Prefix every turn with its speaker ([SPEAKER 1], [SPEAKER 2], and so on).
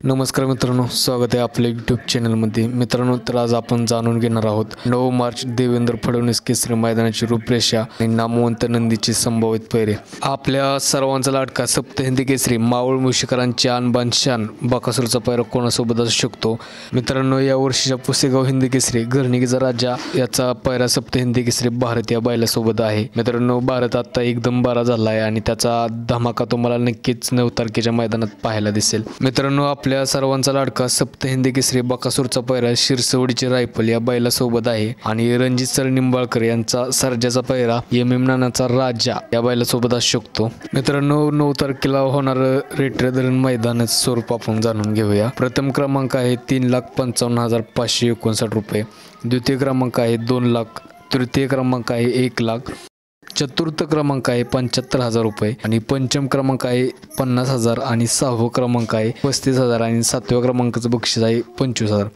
[SPEAKER 1] नमस्कार मित्रांनो, स्वागत आहे आपल्या यूट्यूब चॅनलमध्ये. मित्रांनो, तर आज आपण जाणून घेणार आहोत 9 मार्च देवेंद्र फडणवीस केसरी मैदानाची रूपरेषा आणि नामवंत नंदीची संभावित पैरे. आपल्या सर्वांचा लाडका सप्तहिंदी केसरी मावळ मुशीकरांची आणबान शान बकासूरचा पैरा कोणासोबत असू शकतो? मित्रांनो, या वर्षीच्या पुसेगाव हिंदी केसरी घरणिकीचा राजा याचा पैरा सप्तहिंदी केसरी भारत या बैलासोबत आहे. मित्रांनो, भारत आता एकदम बरा झाला आहे आणि त्याचा धमाका तुम्हाला नक्कीच 9 तारखेच्या मैदानात पाहायला दिसेल. मित्रांनो, आपल्या सर्वांचा लाडका सप्तहिंदी केसरी बकासूरचा पैरा शिरसवडीचे रायफल या बैलासोबत आहे आणि रणजित सर निंबाळकर यांचा सर्जाचा पैरा एम नानाचा राजा या बैलासोबत असू शकतो. मित्रांनो, 9 तारखेला होणारं रेटरे धरण मैदानाचं स्वरूप आपण जाणून घेऊया. प्रथम क्रमांक आहे 3,55,559 रुपये, द्वितीय क्रमांक आहे 2 लाख, तृतीय क्रमांक आहे 1 लाख, चतुर्थ क्रमांक आहे 75,000 रुपये आणि पंचम क्रमांक आहे 50,000 आणि 6वा क्रमांक आहे 35,000 आणि 7व्या क्रमांकाचं बक्षीस आहे 25,000.